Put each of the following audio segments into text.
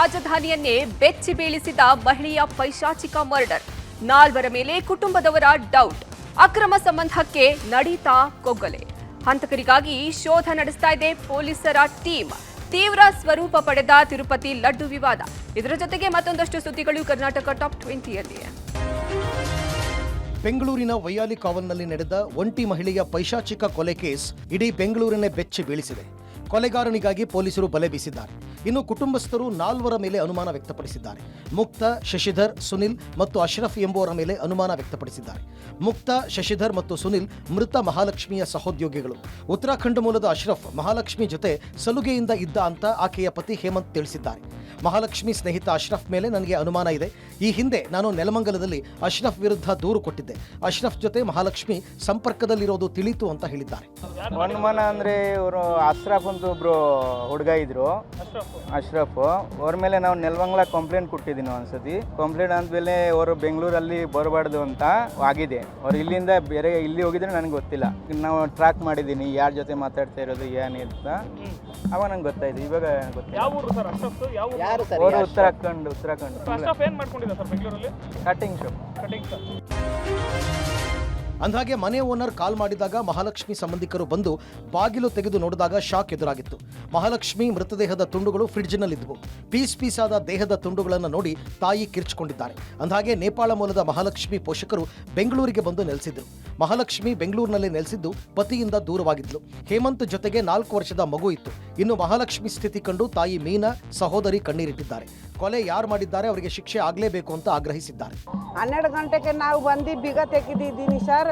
ರಾಜಧಾನಿಯನ್ನೇ ಬೆಚ್ಚಿ ಬೀಳಿಸಿದ ಮಹಿಳೆಯ ಪೈಶಾಚಿಕ ಮರ್ಡರ್. 4 ಮೇಲೆ ಕುಟುಂಬದವರ ಡೌಟ್. ಅಕ್ರಮ ಸಂಬಂಧಕ್ಕೆ ನಡೀತಾ ಕೊಗ್ಗಲೆ. ಹಂತಕರಿಗಾಗಿ ಶೋಧ ನಡೆಸ್ತಾ ಇದೆ ಪೊಲೀಸರ ಟೀಮ್. ತೀವ್ರ ಸ್ವರೂಪ ಪಡೆದ ತಿರುಪತಿ ಲಡ್ಡು ವಿವಾದ. ಇದರ ಜೊತೆಗೆ ಮತ್ತೊಂದಷ್ಟು ಸುದ್ದಿಗಳು ಕರ್ನಾಟಕ ಟಾಪ್ 20ಯಲ್ಲಿ. ಬೆಂಗಳೂರಿನ ವೈಯಾಲಿ ಕಾವಲ್ನಲ್ಲಿ ನಡೆದ ಒಂಟಿ ಮಹಿಳೆಯ ಪೈಶಾಚಿಕ ಕೊಲೆ ಕೇಸ್ ಇಡೀ ಬೆಂಗಳೂರನ್ನೇ ಬೆಚ್ಚಿ ಬೀಳಿಸಿದೆ. ಕೊಲೆಗಾರನಿಗಾಗಿ ಪೊಲೀಸರು ಬಲೆ ಬೀಸಿದ್ದಾರೆ. ಇನ್ನು ಕುಟುಂಬಸ್ಥರು 4 ಮೇಲೆ ಅನುಮಾನ ವ್ಯಕ್ತಪಡಿಸಿದ್ದಾರೆ. ಮುಕ್ತ, ಶಶಿಧರ್, ಸುನಿಲ್ ಮತ್ತು ಅಶ್ರಫ್ ಎಂಬುವರ ಮೇಲೆ ಅನುಮಾನ ವ್ಯಕ್ತಪಡಿಸಿದ್ದಾರೆ. ಮುಕ್ತ, ಶಶಿಧರ್ ಮತ್ತು ಸುನಿಲ್ ಮೃತ ಮಹಾಲಕ್ಷ್ಮಿಯ ಸಹೋದ್ಯೋಗಿಗಳು. ಉತ್ತರಾಖಂಡ ಮೂಲದ ಅಶ್ರಫ್ ಮಹಾಲಕ್ಷ್ಮಿ ಜೊತೆ ಸಲುಗೆಯಿಂದ ಇದ್ದ ಅಂತ ಆಕೆಯ ಪತಿ ಹೇಮಂತ್ ತಿಳಿಸಿದ್ದಾರೆ. ಮಹಾಲಕ್ಷ್ಮಿ ಸ್ನೇಹಿತ ಅಶ್ರಫ್ ಮೇಲೆ ನನಗೆ ಅನುಮಾನ ಇದೆ. ಈ ಹಿಂದೆ ನಾನು ನೆಲಮಂಗಲದಲ್ಲಿ ಅಶ್ರಫ್ ವಿರುದ್ಧ ದೂರು ಕೊಟ್ಟಿದ್ದೆ. ಅಶ್ರಫ್ ಜೊತೆ ಮಹಾಲಕ್ಷ್ಮಿ ಸಂಪರ್ಕದಲ್ಲಿರೋದು ತಿಳಿತು ಅಂತ ಹೇಳಿದ್ದಾರೆ. ಅನುಮಾನ ಅಂದ್ರೆ ಇವರು ಅಶ್ರಫ್ ಅಂತ ಒಬ್ರು ಹುಡುಗ ಇದ್ರು, ಅಶ್ರಫ್ ಅವ್ರ ಮೇಲೆ ನಾವು ನೆಲಮಂಗಲ ಕಂಪ್ಲೇಂಟ್ ಕೊಟ್ಟಿದ್ದೀನಿ ಒಂದ್ಸತಿ. ಕಂಪ್ಲೇಂಟ್ ಆದ್ಮೇಲೆ ಅವರು ಬೆಂಗಳೂರಲ್ಲಿ ಬರಬಾರ್ದು ಅಂತ ಆಗಿದೆ. ಅವ್ರು ಇಲ್ಲಿಂದ ಬೇರೆ ಇಲ್ಲಿ ಹೋಗಿದ್ರೆ ನನಗೆ ಗೊತ್ತಿಲ್ಲ. ನಾವು ಟ್ರ್ಯಾಕ್ ಮಾಡಿದ್ದೀನಿ ಯಾರ ಜೊತೆ ಮಾತಾಡ್ತಾ ಇರೋದು ಏನಿಂತ. ಅವಾಗ ನಂಗೆ ಗೊತ್ತಾಯ್ತು. ಇವಾಗ ಅವರು ಉತ್ತರಾಖಂಡ್ ಕಟಿಂಗ್ ಶಾಪ್. ಅಂದಾಗೆ ಮನೆ ಓನರ್ ಕಾಲ್ ಮಾಡಿದಾಗ ಮಹಾಲಕ್ಷ್ಮಿ ಸಂಬಂಧಿಕರು ಬಂದು ಬಾಗಿಲು ತೆಗೆದು ನೋಡಿದಾಗ ಶಾಕ್ ಎದುರಾಗಿತ್ತು. ಮಹಾಲಕ್ಷ್ಮಿ ಮೃತದೇಹದ ತುಂಡುಗಳು ಫ್ರಿಡ್ಜ್ನಲ್ಲಿದ್ದವು. ಪೀಸ್ ಆದ ದೇಹದ ತುಂಡುಗಳನ್ನು ನೋಡಿ ತಾಯಿ ಕಿರ್ಚಿಕೊಂಡಿದ್ದಾರೆ. ಅಂದಾಗೆ ನೇಪಾಳ ಮೂಲದ ಮಹಾಲಕ್ಷ್ಮಿ ಪೋಷಕರು ಬೆಂಗಳೂರಿಗೆ ಬಂದು ನೆಲೆಸಿದ್ರು. ಮಹಾಲಕ್ಷ್ಮಿ ಬೆಂಗಳೂರಿನಲ್ಲಿ ನೆಲೆಸಿದ್ದು ಪತಿಯಿಂದ ದೂರವಾಗಿದ್ಲು. ಹೇಮಂತ್ ಜೊತೆಗೆ 4 ವರ್ಷದ ಮಗು ಇತ್ತು. ಇನ್ನು ಮಹಾಲಕ್ಷ್ಮಿ ಸ್ಥಿತಿ ಕಂಡು ತಾಯಿ ಮೀನಾ, ಸಹೋದರಿ ಕಣ್ಣೀರಿಟ್ಟಿದ್ದಾರೆ. ಕೊಲೆ ಯಾರು ಮಾಡಿದ್ದಾರೆ ಅವರಿಗೆ ಶಿಕ್ಷೆ ಆಗಲೇಬೇಕು ಅಂತ ಆಗ್ರಹಿಸಿದ್ದಾರೆ. 12 ಗಂಟೆಗೆ ನಾವು ಬಂದು ಬೀಗ ತೆಗೆದಿದ್ದೀನಿ ಸರ್.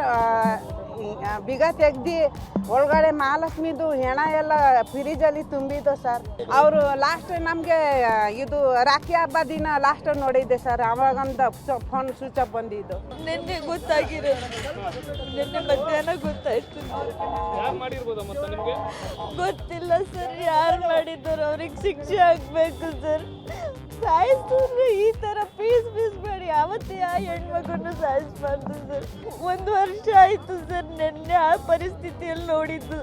ಬೀಗ ತೆಗ್ದು ಒಳಗಡೆ ಮಹಾಲಕ್ಷ್ಮಿದು ಹೆಣ ಎಲ್ಲ ಫ್ರಿಜಲ್ಲಿ ತುಂಬಿದ್ದು ಸರ್. ಅವರು ಲಾಸ್ಟ್ ನಮಗೆ ಇದು ರಾಖಿ ಹಬ್ಬ ದಿನ ಲಾಸ್ಟ್ ನೋಡಿದ್ದೆ ಸರ್. ಅವಾಗಂದ ಫೋನ್ ಸ್ವಿಚ್ ಆಫ್ ಬಂದಿದ್ದು. ನಿನ್ನೆ ಗೊತ್ತಾಗಿರೋದು, ನಿನ್ನೆ ಮಧ್ಯಾಹ್ನ ಗೊತ್ತಾಯ್ತು. ಗೊತ್ತಿಲ್ಲ ಸರ್ ಯಾರು ಮಾಡಿದ್ದಾರೆ. ಅವ್ರಿಗೆ ಶಿಕ್ಷೆ ಆಗಬೇಕು ಸರ್. ಸಾಯಿಸಿದ್ರೆ ಈ ಥರ ಪೀಸ್ ಮಾಡಿ ಯಾವತ್ತೇ ಆ ಹೆಣ್ಮಗನ್ನು ಸಾಯಿಸಬಾರ್ದು ಸರ್. 1 ವರ್ಷ ಆಯಿತು ಸರ್ ನಿನ್ನೆ ಆ ಪರಿಸ್ಥಿತಿಯಲ್ಲಿ ನೋಡಿದ್ದು.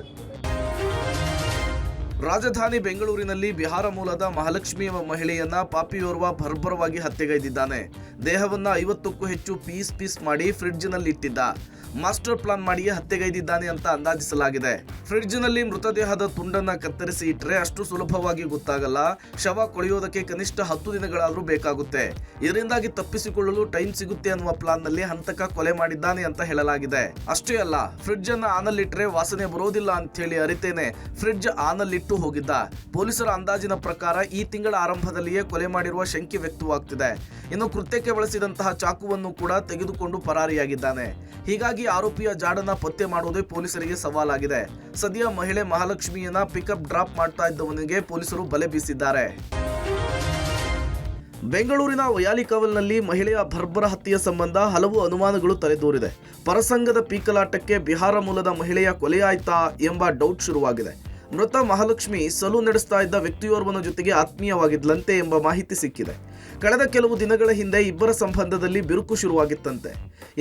ರಾಜಧಾನಿ ಬೆಂಗಳೂರಿನಲ್ಲಿ ಬಿಹಾರ ಮೂಲದ ಮಹಾಲಕ್ಷ್ಮಿ ಎಂಬ ಮಹಿಳೆಯನ್ನ ಪಾಪಿಯೋರ್ವ ಬರ್ಬರವಾಗಿ ಹತ್ಯೆಗೈದಿದ್ದಾನೆ. ದೇಹವನ್ನ 50ಕ್ಕೂ ಹೆಚ್ಚು ಪೀಸ್ ಮಾಡಿ ಫ್ರಿಡ್ಜ್ನಲ್ಲಿ ಇಟ್ಟಿದ್ದ. ಮಾಸ್ಟರ್ ಪ್ಲಾನ್ ಮಾಡಿಯೇ ಹತ್ಯೆಗೈದಿದ್ದಾನೆ ಅಂತ ಅಂದಾಜಿಸಲಾಗಿದೆ. ಫ್ರಿಡ್ಜ್ನಲ್ಲಿ ಮೃತದೇಹದ ತುಂಡನ್ನ ಕತ್ತರಿಸಿ ಇಟ್ಟರೆ ಅಷ್ಟು ಸುಲಭವಾಗಿ ಗೊತ್ತಾಗಲ್ಲ. ಶವ ಕೊಳೆಯೋದಕ್ಕೆ ಕನಿಷ್ಠ 10 ದಿನಗಳಾದರೂ ಬೇಕಾಗುತ್ತೆ. ಇದರಿಂದಾಗಿ ತಪ್ಪಿಸಿಕೊಳ್ಳಲು ಟೈಮ್ ಸಿಗುತ್ತೆ ಅನ್ನುವ ಪ್ಲಾನ್ನಲ್ಲಿ ಹಂತಕ ಕೊಲೆ ಮಾಡಿದ್ದಾನೆ ಅಂತ ಹೇಳಲಾಗಿದೆ. ಅಷ್ಟೇ ಅಲ್ಲ, ಫ್ರಿಡ್ಜ್ ಅನ್ನ ಆನಲ್ಲಿಟ್ಟರೆ ವಾಸನೆ ಬರೋದಿಲ್ಲ ಅಂತ ಹೇಳಿ ಅರಿತೇನೆ ಫ್ರಿಡ್ಜ್ ಆನಲ್ಲಿಟ್ಟು ಹೋಗಿದ್ದ. ಪೊಲೀಸರ ಅಂದಾಜಿನ ಪ್ರಕಾರ ಈ ತಿಂಗಳ ಆರಂಭದಲ್ಲಿಯೇ ಕೊಲೆ ಮಾಡಿರುವ ಶಂಕೆ ವ್ಯಕ್ತವಾಗ್ತಿದೆ. ಇನ್ನು ಕೃತ್ಯಕ್ಕೆ ಬಳಸಿದಂತಹ ಚಾಕುವನ್ನು ಕೂಡ ತೆಗೆದುಕೊಂಡು ಪರಾರಿಯಾಗಿದ್ದಾನೆ. ಹೀಗಾಗಿ ಆರೋಪಿಯ ಜಾಡನ್ನ ಪತ್ತೆ ಮಾಡುವುದೇ ಪೊಲೀಸರಿಗೆ ಸವಾಲಾಗಿದೆ. ಸದ್ಯ ಮಹಿಳೆ ಮಹಾಲಕ್ಷ್ಮಿಯನ್ನ ಪಿಕಪ್ ಡ್ರಾಪ್ ಮಾಡ್ತಾ ಇದ್ದವನಿಗೆ ಪೊಲೀಸರು ಬಲೆ ಬೀಸಿದ್ದಾರೆ. ಬೆಂಗಳೂರಿನ ವೈಯಾಲಿ ಕಾವಲ್ನಲ್ಲಿ ಮಹಿಳೆಯ ಬರ್ಬರ ಹತ್ಯೆಯ ಸಂಬಂಧ ಹಲವು ಅನುಮಾನಗಳು ತಲೆದೋರಿದೆ. ಪರಸಂಗದ ಪೀಕಲಾಟಕ್ಕೆ ಬಿಹಾರ ಮೂಲದ ಮಹಿಳೆಯ ಕೊಲೆಯಾಯ್ತಾ ಎಂಬ ಡೌಟ್ ಶುರುವಾಗಿದೆ. ಮೃತ ಮಹಾಲಕ್ಷ್ಮಿ ಸಲೂನ್ ನಡೆಸ್ತಾ ಇದ್ದ ವ್ಯಕ್ತಿಯೋರ್ವನ ಜೊತೆಗೆ ಆತ್ಮೀಯವಾಗಿದ್ಲಂತೆ ಎಂಬ ಮಾಹಿತಿ ಸಿಕ್ಕಿದೆ. ಕಳೆದ ಕೆಲವು ದಿನಗಳ ಹಿಂದೆ ಇಬ್ಬರ ಸಂಬಂಧದಲ್ಲಿ ಬಿರುಕು ಶುರುವಾಗಿತ್ತಂತೆ.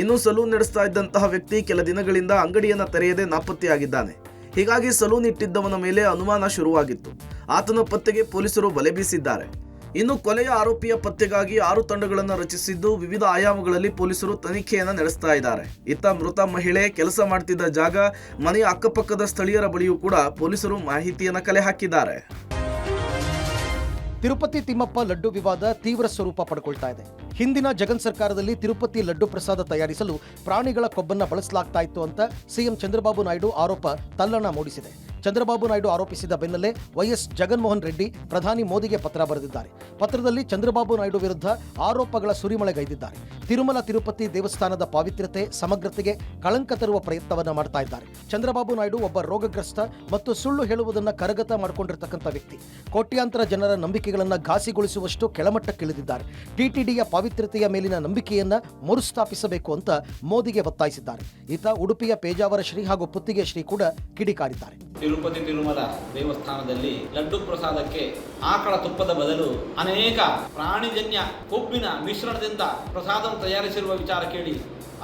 ಇನ್ನು ಸಲೂನ್ ನಡೆಸ್ತಾ ಇದ್ದಂತಹ ವ್ಯಕ್ತಿ ಕೆಲ ದಿನಗಳಿಂದ ಅಂಗಡಿಯನ್ನ ತೆರೆಯದೆ ನಾಪತ್ತೆಯಾಗಿದ್ದಾನೆ. ಹೀಗಾಗಿ ಸಲೂನ್ ಇಟ್ಟಿದ್ದವನ ಮೇಲೆ ಅನುಮಾನ ಶುರುವಾಗಿತ್ತು. ಆತನ ಪತ್ತೆಗೆ ಪೊಲೀಸರು ಬಲೆ ಬೀಸಿದ್ದಾರೆ. ಇನ್ನು ಕೊಲೆಯ ಆರೋಪಿಯ ಪತ್ತೆಗಾಗಿ 6 ತಂಡಗಳನ್ನು ರಚಿಸಿದ್ದು ವಿವಿಧ ಆಯಾಮಗಳಲ್ಲಿ ಪೊಲೀಸರು ತನಿಖೆಯನ್ನು ನಡೆಸ್ತಾ ಇದ್ದಾರೆ. ಇತ್ತ ಮೃತ ಮಹಿಳೆ ಕೆಲಸ ಮಾಡ್ತಿದ್ದ ಜಾಗ, ಮನೆಯ ಅಕ್ಕಪಕ್ಕದ ಸ್ಥಳೀಯರ ಬಳಿಯೂ ಕೂಡ ಪೊಲೀಸರು ಮಾಹಿತಿಯನ್ನು ಕಲೆ ಹಾಕಿದ್ದಾರೆ. ತಿರುಪತಿ ತಿಮ್ಮಪ್ಪ ಲಡ್ಡು ವಿವಾದ ತೀವ್ರ ಸ್ವರೂಪ ಪಡ್ಕೊಳ್ತಾ ಇದೆ. ಹಿಂದಿನ ಜಗನ್ ಸರ್ಕಾರದಲ್ಲಿ ತಿರುಪತಿ ಲಡ್ಡು ಪ್ರಸಾದ ತಯಾರಿಸಲು ಪ್ರಾಣಿಗಳ ಕೊಬ್ಬನ್ನು ಬಳಸಲಾಗ್ತಾ ಇತ್ತು ಅಂತ ಸಿಎಂ ಚಂದ್ರಬಾಬು ನಾಯ್ಡು ಆರೋಪ ತಲ್ಲಣ ಮೂಡಿಸಿದೆ. ಚಂದ್ರಬಾಬು ನಾಯ್ಡು ಆರೋಪಿಸಿದ ಬೆನ್ನಲ್ಲೇ ವೈಎಸ್ ಜಗನ್ಮೋಹನ್ ರೆಡ್ಡಿ ಪ್ರಧಾನಿ ಮೋದಿಗೆ ಪತ್ರ ಬರೆದಿದ್ದಾರೆ. ಪತ್ರದಲ್ಲಿ ಚಂದ್ರಬಾಬು ನಾಯ್ಡು ವಿರುದ್ಧ ಆರೋಪಗಳ ಸುರಿಮಳೆಗೈದಿದ್ದಾರೆ. ತಿರುಮಲ ತಿರುಪತಿ ದೇವಸ್ಥಾನದ ಪಾವಿತ್ರ್ಯತೆ, ಸಮಗ್ರತೆಗೆ ಕಳಂಕ ತರುವ ಪ್ರಯತ್ನವನ್ನ ಮಾಡ್ತಾ ಇದ್ದಾರೆ. ಚಂದ್ರಬಾಬು ನಾಯ್ಡು ಒಬ್ಬ ರೋಗಗ್ರಸ್ತ ಮತ್ತು ಸುಳ್ಳು ಹೇಳುವುದನ್ನ ಕರಗತ ಮಾಡಿಕೊಂಡಿರತಕ್ಕಂಥ ವ್ಯಕ್ತಿ. ಕೋಟ್ಯಾಂತರ ಜನರ ನಂಬಿಕೆಗಳನ್ನ ಘಾಸಿಗೊಳಿಸುವಷ್ಟು ಕೆಳಮಟ್ಟಕ್ಕಿಳಿದಿದ್ದಾರೆ. ಟಿಟಿಡಿಯ ಪಾವಿತ್ರ್ಯತೆಯ ಮೇಲಿನ ನಂಬಿಕೆಯನ್ನ ಮರುಸ್ಥಾಪಿಸಬೇಕು ಅಂತ ಮೋದಿಗೆ ಒತ್ತಾಯಿಸಿದ್ದಾರೆ. ಈತ ಉಡುಪಿಯ ಪೇಜಾವರ ಶ್ರೀ ಹಾಗೂ ಪುತ್ತಿಗೆ ಶ್ರೀ ಕೂಡ ಕಿಡಿಕಾರಿದ್ದಾರೆ. ತಿರುಪತಿ ತಿರುಮಲ ದೇವಸ್ಥಾನದಲ್ಲಿ ಲಡ್ಡು ಪ್ರಸಾದಕ್ಕೆ ಆಕಳ ತುಪ್ಪದ ಬದಲು ಅನೇಕ ಪ್ರಾಣಿಜನ್ಯ ಕೊಬ್ಬಿನ ಮಿಶ್ರಣದಿಂದ ಪ್ರಸಾದವನ್ನು ತಯಾರಿಸಿರುವ ವಿಚಾರ ಕೇಳಿ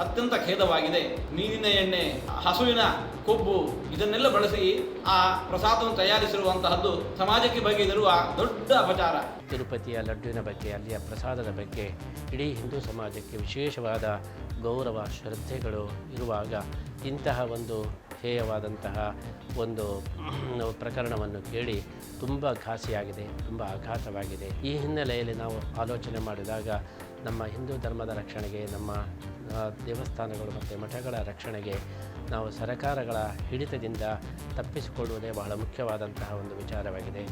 ಅತ್ಯಂತ ಖೇದವಾಗಿದೆ. ಮೀನಿನ ಎಣ್ಣೆ, ಹಸುವಿನ ಕೊಬ್ಬು ಇದನ್ನೆಲ್ಲ ಬಳಸಿ ಆ ಪ್ರಸಾದವನ್ನು ತಯಾರಿಸಿರುವಂತಹದ್ದು ಸಮಾಜಕ್ಕೆ ಬಗೆದಿರುವ ದೊಡ್ಡ ಅಪಚಾರ. ತಿರುಪತಿಯ ಲಡ್ಡುವಿನ ಬಗ್ಗೆ, ಅಲ್ಲಿಯ ಪ್ರಸಾದದ ಬಗ್ಗೆ ಇಡೀ ಹಿಂದೂ ಸಮಾಜಕ್ಕೆ ವಿಶೇಷವಾದ ಗೌರವ ಶ್ರದ್ಧೆಗಳು ಇರುವಾಗ ಇಂತಹ ಒಂದು ಹೇಯವಾದಂತಹ ಒಂದು ಪ್ರಕರಣವನ್ನು ಕೇಳಿ ತುಂಬ ಘಾಸಿಯಾಗಿದೆ, ತುಂಬ ಆಘಾತವಾಗಿದೆ. ಈ ಹಿನ್ನೆಲೆಯಲ್ಲಿ ನಾವು ಆಲೋಚನೆ ಮಾಡಿದಾಗ ನಮ್ಮ ಹಿಂದೂ ಧರ್ಮದ ರಕ್ಷಣೆಗೆ, ನಮ್ಮ ದೇವಸ್ಥಾನಗಳು ಮತ್ತು ಮಠಗಳ ರಕ್ಷಣೆಗೆ ನಾವು ಸರಕಾರಗಳ ಹಿಡಿತದಿಂದ ತಪ್ಪಿಸಿಕೊಳ್ಳುವುದೇ ಬಹಳ ಮುಖ್ಯವಾದಂತಹ ಒಂದು ವಿಚಾರವಾಗಿದೆ.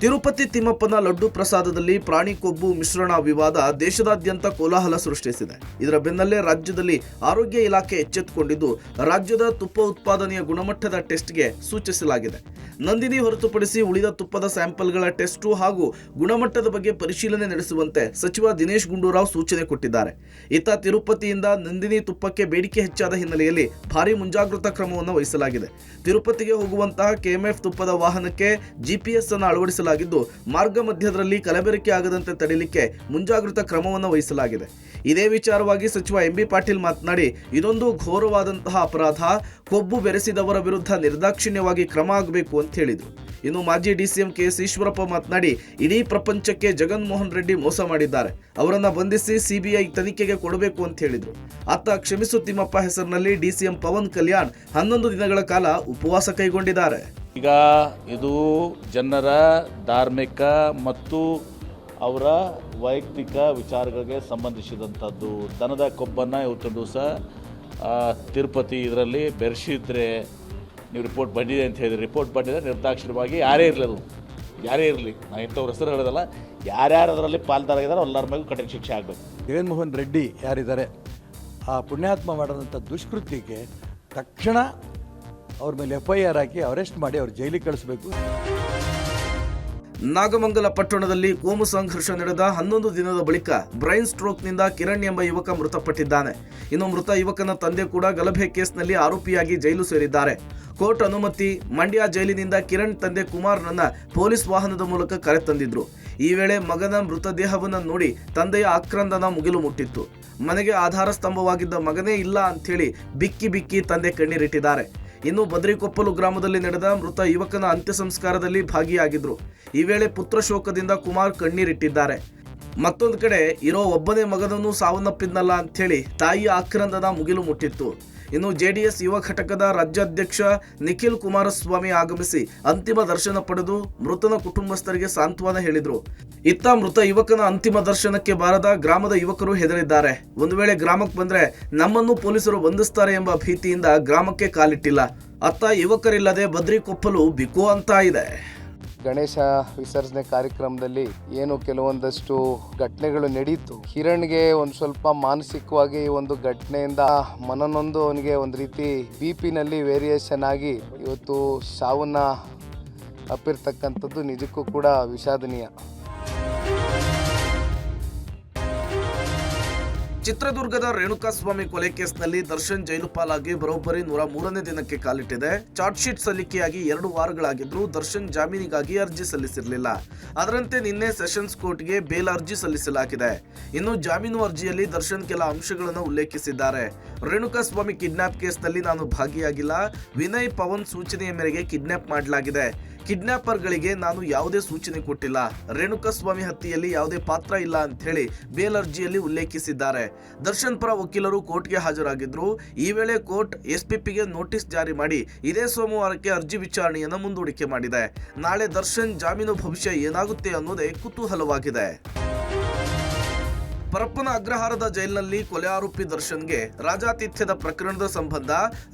ತಿರುಪತಿ ತಿಮ್ಮಪ್ಪನ ಲಡ್ಡು ಪ್ರಸಾದದಲ್ಲಿ ಪ್ರಾಣಿ ಕೊಬ್ಬು ಮಿಶ್ರಣ ವಿವಾದ ದೇಶದಾದ್ಯಂತ ಕೋಲಾಹಲ ಸೃಷ್ಟಿಸಿದೆ. ಇದರ ಬೆನ್ನಲ್ಲೇ ರಾಜ್ಯದಲ್ಲಿ ಆರೋಗ್ಯ ಇಲಾಖೆ ಎಚ್ಚೆತ್ತುಕೊಂಡಿದ್ದು ರಾಜ್ಯದ ತುಪ್ಪ ಉತ್ಪಾದನೆಯ ಗುಣಮಟ್ಟದ ಟೆಸ್ಟ್ಗೆ ಸೂಚಿಸಲಾಗಿದೆ. ನಂದಿನಿ ಹೊರತುಪಡಿಸಿ ಉಳಿದ ತುಪ್ಪದ ಸ್ಯಾಂಪಲ್ಗಳ ಟೆಸ್ಟು ಹಾಗೂ ಗುಣಮಟ್ಟದ ಬಗ್ಗೆ ಪರಿಶೀಲನೆ ನಡೆಸುವಂತೆ ಸಚಿವ ದಿನೇಶ್ ಗುಂಡೂರಾವ್ ಸೂಚನೆ ಕೊಟ್ಟಿದ್ದಾರೆ. ಇತ್ತ ತಿರುಪತಿಯಿಂದ ನಂದಿನಿ ತುಪ್ಪಕ್ಕೆ ಬೇಡಿಕೆ ಹೆಚ್ಚಾದ ಹಿನ್ನೆಲೆಯಲ್ಲಿ ಭಾರಿ ಮುಂಜಾಗ್ರತಾ ಕ್ರಮವನ್ನು ವಹಿಸಲಾಗಿದೆ. ತಿರುಪತಿಗೆ ಹೋಗುವಂತಹ ಕೆಎಂಎಫ್ ತುಪ್ಪದ ವಾಹನಕ್ಕೆ GPS ಅನ್ನು ಅಳವಡಿಸಲಾಗಿದ್ದು ಮಾರ್ಗ ಮಧ್ಯದಲ್ಲಿ ಕಲಬೆರಕೆ ಆಗದಂತೆ ತಡೆಯಲಿಕ್ಕೆ ಮುಂಜಾಗ್ರತಾ ಕ್ರಮವನ್ನು ವಹಿಸಲಾಗಿದೆ. ಇದೇ ವಿಚಾರವಾಗಿ ಸಚಿವ MB ಪಾಟೀಲ್ ಮಾತನಾಡಿ, ಇದೊಂದು ಘೋರವಾದಂತಹ ಅಪರಾಧ, ಕೊಬ್ಬು ಬೆರೆಸಿದವರ ವಿರುದ್ಧ ನಿರ್ದಾಕ್ಷಿಣ್ಯವಾಗಿ ಕ್ರಮ ಆಗಬೇಕು ಅಂತ ಹೇಳಿದರು. ಇನ್ನು ಮಾಜಿ DCM KS ಈಶ್ವರಪ್ಪ ಮಾತನಾಡಿ, ಇಡೀ ಪ್ರಪಂಚಕ್ಕೆ ಜಗನ್ಮೋಹನ್ ರೆಡ್ಡಿ ಮೋಸ ಮಾಡಿದ್ದಾರೆ, ಅವರನ್ನ ಬಂಧಿಸಿ CBI ತನಿಖೆಗೆ ಕೊಡಬೇಕು ಅಂತ ಹೇಳಿದರು. ಅತ್ತ ಕ್ಷಮಿಸು ತಿಮ್ಮಪ್ಪ ಹೆಸರಿನಲ್ಲಿ DCM ಪವನ್ ಕಲ್ಯಾಣ್ 11 ದಿನಗಳ ಕಾಲ ಉಪವಾಸ ಕೈಗೊಂಡಿದ್ದಾರೆ. ಈಗ ಇದು ಜನರ ಧಾರ್ಮಿಕ ಮತ್ತು ಅವರ ವೈಯಕ್ತಿಕ ವಿಚಾರಗಳಿಗೆ ಸಂಬಂಧಿಸಿದಂಥದ್ದು. ದನದ ಕೊಬ್ಬನ್ನು ಇವತ್ತು ದಿವಸ ತಿರುಪತಿ ಇದರಲ್ಲಿ ಬೆರೆಸಿದ್ರೆ ನೀವು ರಿಪೋರ್ಟ್ ಬಂದಿದೆ ಅಂತ ಹೇಳಿದ್ರೆ, ರಿಪೋರ್ಟ್ ಬಂದಿದೆ ನಿರ್ದಾಕ್ಷಿಣ್ಯವಾಗಿ ಯಾರೇ ಇರಲಿ, ಅದು ಯಾರೇ ಇರಲಿ, ನಾನು ಇಂಥವ್ರ ಹೆಸರು ಹೇಳೋದಲ್ಲ, ಯಾರ್ಯಾರು ಅದರಲ್ಲಿ ಪಾಲ್ದಾರಾಗಿದ್ದಾರೆ ಎಲ್ಲರ ಮೇಲೂ ಕಠಿಣ ಶಿಕ್ಷೆ ಆಗಬೇಕು. ಜಗನ್ಮೋಹನ್ ರೆಡ್ಡಿ ಯಾರಿದ್ದಾರೆ, ಆ ಪುಣ್ಯಾತ್ಮ ಮಾಡಿದಂಥ ದುಷ್ಕೃತ್ಯಕ್ಕೆ ತಕ್ಷಣ ಅವ್ರ ಮೇಲೆ FIR ಹಾಕಿ ಅರೆಸ್ಟ್ ಮಾಡಿ ಅವ್ರು ಜೈಲಿಗೆ ಕಳಿಸ್ಬೇಕು. ನಾಗಮಂಗಲ ಪಟ್ಟಣದಲ್ಲಿ ಕೋಮು ಸಂಘರ್ಷ ನಡೆದ 11 ದಿನದ ಬಳಿಕ ಬ್ರೈನ್ ಸ್ಟ್ರೋಕ್ನಿಂದ ಕಿರಣ್ ಎಂಬ ಯುವಕ ಮೃತಪಟ್ಟಿದ್ದಾನೆ. ಇನ್ನು ಮೃತ ಯುವಕನ ತಂದೆ ಕೂಡ ಗಲಭೆ ಕೇಸ್ನಲ್ಲಿ ಆರೋಪಿಯಾಗಿ ಜೈಲು ಸೇರಿದ್ದಾರೆ. ಕೋರ್ಟ್ ಅನುಮತಿ ಮಂಡ್ಯ ಜೈಲಿನಿಂದ ಕಿರಣ್ ತಂದೆ ಕುಮಾರ್ನನ್ನ ಪೊಲೀಸ್ ವಾಹನದ ಮೂಲಕ ಕರೆತಂದಿದ್ರು. ಈ ವೇಳೆ ಮಗನ ಮೃತದೇಹವನ್ನು ನೋಡಿ ತಂದೆಯ ಆಕ್ರಂದನ ಮುಗಿಲು ಮುಟ್ಟಿತ್ತು. ಮನೆಗೆ ಆಧಾರ ಸ್ತಂಭವಾಗಿದ್ದ ಮಗನೇ ಇಲ್ಲ ಅಂಥೇಳಿ ಬಿಕ್ಕಿ ಬಿಕ್ಕಿ ತಂದೆ ಕಣ್ಣೀರಿಟ್ಟಿದ್ದಾರೆ. ಇನ್ನು ಬದ್ರಿಕೊಪ್ಪಲು ಗ್ರಾಮದಲ್ಲಿ ನಡೆದ ಮೃತ ಯುವಕನ ಅಂತ್ಯ ಸಂಸ್ಕಾರದಲ್ಲಿ ಭಾಗಿಯಾಗಿದ್ರು. ಈ ವೇಳೆ ಪುತ್ರ ಶೋಕದಿಂದ ಕುಮಾರ್ ಕಣ್ಣೀರಿಟ್ಟಿದ್ದಾರೆ. ಮತ್ತೊಂದು ಕಡೆ ಇರೋ ಒಬ್ಬನೇ ಮಗನನ್ನು ಸಾವನ್ನಪ್ಪಿದ್ನಲ್ಲ ಅಂಥೇಳಿ ತಾಯಿಯ ಆಕ್ರಂದನ ಮುಗಿಲು ಮುಟ್ಟಿತ್ತು. ಇನ್ನು JDS ಯುವ ಘಟಕದ ರಾಜ್ಯಾಧ್ಯಕ್ಷ ನಿಖಿಲ್ ಕುಮಾರಸ್ವಾಮಿ ಆಗಮಿಸಿ ಅಂತಿಮ ದರ್ಶನ ಪಡೆದು ಮೃತನ ಕುಟುಂಬಸ್ಥರಿಗೆ ಸಾಂತ್ವನ ಹೇಳಿದರು. ಇತ್ತ ಮೃತ ಯುವಕನ ಅಂತಿಮ ದರ್ಶನಕ್ಕೆ ಬಾರದ ಗ್ರಾಮದ ಯುವಕರು ಹೆದರಿದ್ದಾರೆ. ಒಂದು ವೇಳೆ ಗ್ರಾಮಕ್ಕೆ ಬಂದ್ರೆ ನಮ್ಮನ್ನು ಪೊಲೀಸರು ಬಂಧಿಸ್ತಾರೆ ಎಂಬ ಭೀತಿಯಿಂದ ಗ್ರಾಮಕ್ಕೆ ಕಾಲಿಟ್ಟಿಲ್ಲ. ಅತ್ತ ಯುವಕರಿಲ್ಲದೆ ಬದ್ರಿಕೊಪ್ಪಲು ಬಿಕೋ ಅಂತ ಇದೆ. ಗಣೇಶ ವಿಸರ್ಜನೆ ಕಾರ್ಯಕ್ರಮದಲ್ಲಿ ಏನು ಕೆಲವೊಂದಷ್ಟು ಘಟನೆಗಳು ನಡೀತು. ಕಿರಣ್ಗೆ ಒಂದು ಸ್ವಲ್ಪ ಮಾನಸಿಕವಾಗಿ ಒಂದು ಘಟನೆಯಿಂದ ಮನನೊಂದು ಅವನಿಗೆ ಒಂದು ರೀತಿ BP-ನಲ್ಲಿ ವೇರಿಯೇಷನ್ ಆಗಿ ಇವತ್ತು ಸಾವನ್ನ ಅಪ್ಪಿರ್ತಕ್ಕಂಥದ್ದು ನಿಜಕ್ಕೂ ಕೂಡ ವಿಷಾದನೀಯ. ಚಿತ್ರದುರ್ಗದ ರೇಣುಕಾಸ್ವಾಮಿ ಕೊಲೆ ಕೇಸ್ನಲ್ಲಿ ದರ್ಶನ್ ಜೈಲು ಪಾಲಾಗಿ ಬರೋಬ್ಬರಿ 103ನೇ ದಿನಕ್ಕೆ ಕಾಲಿಟ್ಟಿದೆ. ಚಾರ್ಜ್ ಶೀಟ್ ಸಲ್ಲಿಕೆಯಾಗಿ 2 ವಾರಗಳಾಗಿದ್ರೂ ದರ್ಶನ್ ಜಾಮೀನಿಗಾಗಿ ಅರ್ಜಿ ಸಲ್ಲಿಸಿರಲಿಲ್ಲ. ಅದರಂತೆ ನಿನ್ನೆ ಸೆಷನ್ಸ್ ಕೋರ್ಟ್ಗೆ ಬೇಲ್ ಅರ್ಜಿ ಸಲ್ಲಿಸಲಾಗಿದೆ. ಇನ್ನು ಜಾಮೀನು ಅರ್ಜಿಯಲ್ಲಿ ದರ್ಶನ್ ಕೆಲ ಅಂಶಗಳನ್ನು ಉಲ್ಲೇಖಿಸಿದ್ದಾರೆ. ರೇಣುಕಾಸ್ವಾಮಿ ಕಿಡ್ನಾಪ್ ಕೇಸ್ನಲ್ಲಿ ನಾನು ಭಾಗಿಯಾಗಿಲ್ಲ. ವಿನಯ್ ಪವನ್ ಸೂಚನೆಯ ಮೇರೆಗೆ ಕಿಡ್ನಾಪ್ ಮಾಡಲಾಗಿದೆ. ಕಿಡ್ನಾಪರ್ಗಳಿಗೆ ನಾನು ಯಾವುದೇ ಸೂಚನೆ ಕೊಟ್ಟಿಲ್ಲ. ರೇಣುಕಾಸ್ವಾಮಿ ಹತ್ಯೆಯಲ್ಲಿ ಯಾವುದೇ ಪಾತ್ರ ಇಲ್ಲ ಅಂತ ಹೇಳಿ ಬೇಲ್ ಅರ್ಜಿಯಲ್ಲಿ ಉಲ್ಲೇಖಿಸಿದ್ದಾರೆ. ದರ್ಶನ್ ಪರ ವಕೀಲರು ಕೋರ್ಟ್ಗೆ ಹಾಜರಾಗಿದ್ರು. ಈ ವೇಳೆ ಕೋರ್ಟ್ SPPಗೆ ನೋಟಿಸ್ ಜಾರಿ ಮಾಡಿ ಇದೇ ಸೋಮವಾರಕ್ಕೆ ಅರ್ಜಿ ವಿಚಾರಣೆಯನ್ನು ಮುಂದೂಡಿಕೆ ಮಾಡಿದೆ. ನಾಳೆ ದರ್ಶನ್ ಜಾಮೀನು ಭವಿಷ್ಯ ಏನಾಗುತ್ತೆ ಅನ್ನೋದೇ ಕುತೂಹಲವಾಗಿದೆ. ಪರಪ್ಪನ ಅಗ್ರಹಾರದ ಜೈಲಿನಲ್ಲಿ ಕೊಲೆ ಆರೋಪಿ ದರ್ಶನ್ಗೆ ರಾಜಾತಿಥ್ಯದ ಪ್ರಕರಣದ ಸಂಬಂಧ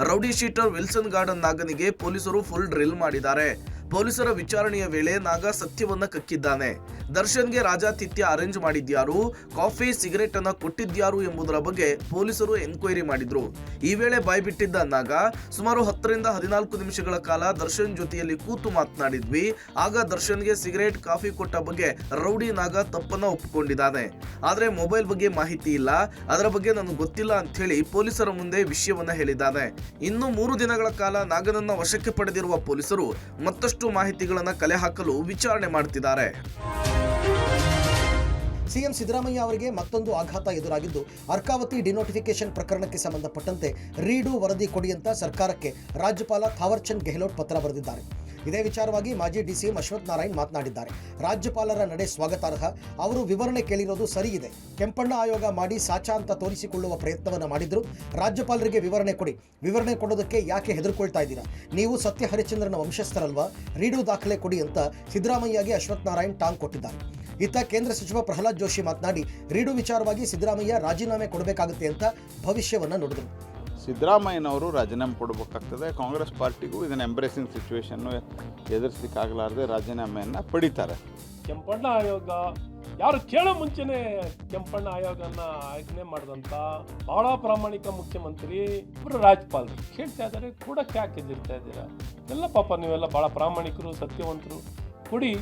ರೌಡಿ ಶೀಟರ್ ವಿಲ್ಸನ್ ಗಾರ್ಡನ್ ನಾಗನಿಗೆ ಪೊಲೀಸರು ಫುಲ್ ಡ್ರಿಲ್ ಮಾಡಿದ್ದಾರೆ. ಪೊಲೀಸರ ವಿಚಾರಣೆಯ ವೇಳೆ ನಾಗ ಸತ್ಯವನ್ನ ಕಕ್ಕಿದ್ದಾನೆ. ದರ್ಶನ್ಗೆ ರಾಜಾತಿಥ್ಯ ಅರೇಂಜ್ ಮಾಡಿದ್ಯಾರು, ಕಾಫಿ ಸಿಗರೆಟ್ ಅನ್ನ ಕೊಟ್ಟಿದ್ಯಾರು ಎಂಬುದರ ಬಗ್ಗೆ ಪೊಲೀಸರು ಎನ್ಕ್ವೈರಿ ಮಾಡಿದ್ರು. ಈ ವೇಳೆ ಬಾಯ್ಬಿಟ್ಟಿದ್ದ ನಾಗ ಸುಮಾರು 10 ರಿಂದ 14 ನಿಮಿಷಗಳ ಕಾಲ ದರ್ಶನ್ ಜೊತೆಯಲ್ಲಿ ಕೂತು ಮಾತನಾಡಿದ್ವಿ. ಆಗ ದರ್ಶನ್ಗೆ ಸಿಗರೆಟ್ ಕಾಫಿ ಕೊಟ್ಟ ಬಗ್ಗೆ ರೌಡಿ ನಾಗ ತಪ್ಪನ್ನ ಒಪ್ಪಿಕೊಂಡಿದ್ದಾನೆ. ಆದ್ರೆ ಮೊಬೈಲ್ ಬಗ್ಗೆ ಮಾಹಿತಿ ಇಲ್ಲ, ಅದರ ಬಗ್ಗೆ ನನಗೆ ಗೊತ್ತಿಲ್ಲ ಅಂತ ಹೇಳಿ ಪೊಲೀಸರ ಮುಂದೆ ವಿಷಯವನ್ನ ಹೇಳಿದ್ದಾನೆ. ಇನ್ನು 3 ದಿನಗಳ ಕಾಲ ನಾಗನನ್ನ ವಶಕ್ಕೆ ಪಡೆದಿರುವ ಪೊಲೀಸರು ಮತ್ತಷ್ಟು ಮಾಹಿತಿಗಳನ್ನ ಕಲೆ ಹಾಕಲು ವಿಚಾರಣೆ ಮಾಡ್ತಿದ್ದಾರೆ. ಸಿಎಂ ಸಿದ್ದರಾಮಯ್ಯ ಅವರಿಗೆ ಮತ್ತೊಂದು ಆಘಾತ ಎದುರಾಗಿದ್ದು ಅರ್ಕಾವತಿ ಡಿನೋಟಿಫಿಕೇಶನ್ ಪ್ರಕರಣಕ್ಕೆ ಸಂಬಂಧಪಟ್ಟಂತೆ ರೀಡು ವರದಿ ಕೊಡಿ ಅಂತ ಸರ್ಕಾರಕ್ಕೆ ರಾಜ್ಯಪಾಲ ಥಾವರ್ಚಂದ್ ಗೆಹ್ಲೋಟ್ ಪತ್ರ ಬರೆದಿದ್ದಾರೆ. ಇದೇ ವಿಚಾರವಾಗಿ ಮಾಜಿ ಡಿಸಿಎಂ ಅಶ್ವಥ್ ನಾರಾಯಣ್ ಮಾತನಾಡಿದ್ದಾರೆ. ರಾಜ್ಯಪಾಲರ ನಡೆ ಸ್ವಾಗತಾರ್ಹ. ಅವರು ವಿವರಣೆ ಕೇಳಿರೋದು ಸರಿ ಇದೆ. ಕೆಂಪಣ್ಣ ಆಯೋಗ ಮಾಡಿ ಸಾಚಾ ಅಂತ ತೋರಿಸಿಕೊಳ್ಳುವ ಪ್ರಯತ್ನವನ್ನು ಮಾಡಿದ್ರು. ರಾಜ್ಯಪಾಲರಿಗೆ ವಿವರಣೆ ಕೊಡಿ. ವಿವರಣೆ ಕೊಡೋದಕ್ಕೆ ಯಾಕೆ ಹೆದರ್ಕೊಳ್ತಾ ಇದ್ದೀರಾ? ನೀವು ಸತ್ಯ ಹರಿಶ್ಚಂದ್ರನ ವಂಶಸ್ಥರಲ್ವಾ? ರೀಡು ದಾಖಲೆ ಕೊಡಿ ಅಂತ ಸಿದ್ದರಾಮಯ್ಯಗೆ ಅಶ್ವಥ್ ನಾರಾಯಣ್ ಟಾಂಗ್ ಕೊಟ್ಟಿದ್ದಾರೆ. ಇತ್ತ ಕೇಂದ್ರ ಸಚಿವ ಪ್ರಹ್ಲಾದ್ ಜೋಶಿ ಮಾತನಾಡಿ ರೀಡು ವಿಚಾರವಾಗಿ ಸಿದ್ದರಾಮಯ್ಯ ರಾಜೀನಾಮೆ ಕೊಡಬೇಕಾಗುತ್ತೆ ಅಂತ ಭವಿಷ್ಯವನ್ನು ನುಡಿದರು. ಸಿದ್ದರಾಮಯ್ಯನವರು ರಾಜೀನಾಮೆ ಕೊಡಬೇಕಾಗ್ತದೆ. ಕಾಂಗ್ರೆಸ್ ಪಾರ್ಟಿಗೂ ಇದನ್ನು ಎಂಬ್ರೇಸಿಂಗ್ ಸಿಚುವೇಶನ್ನು ಎದುರಿಸಲಿಕ್ಕಾಗಲಾರದೆ ರಾಜೀನಾಮೆಯನ್ನು ಪಡಿತಾರೆ. ಕೆಂಪಣ್ಣ ಆಯೋಗ ಯಾರು ಕೇಳೋ ಮುಂಚೆನೆ ಕೆಂಪಣ್ಣ ಆಯೋಗನ ಆಯ್ಕೆ ಮಾಡಿದಂಥ ಬಹಳ ಪ್ರಾಮಾಣಿಕ ಮುಖ್ಯಮಂತ್ರಿ ಇಬ್ಬರು ರಾಜ್ಯಪಾಲರು ಕೇಳ್ತಾ ಇದ್ದಾರೆ, ಕೂಡ ಯಾಕೆ ಎದುರ್ತಾ ಇದ್ದೀರಾ? ಎಲ್ಲ ಪಾಪ ನೀವೆಲ್ಲ ಭಾಳ ಪ್ರಾಮಾಣಿಕರು, ಸತ್ಯವಂತರು, ಕೊಡಿ.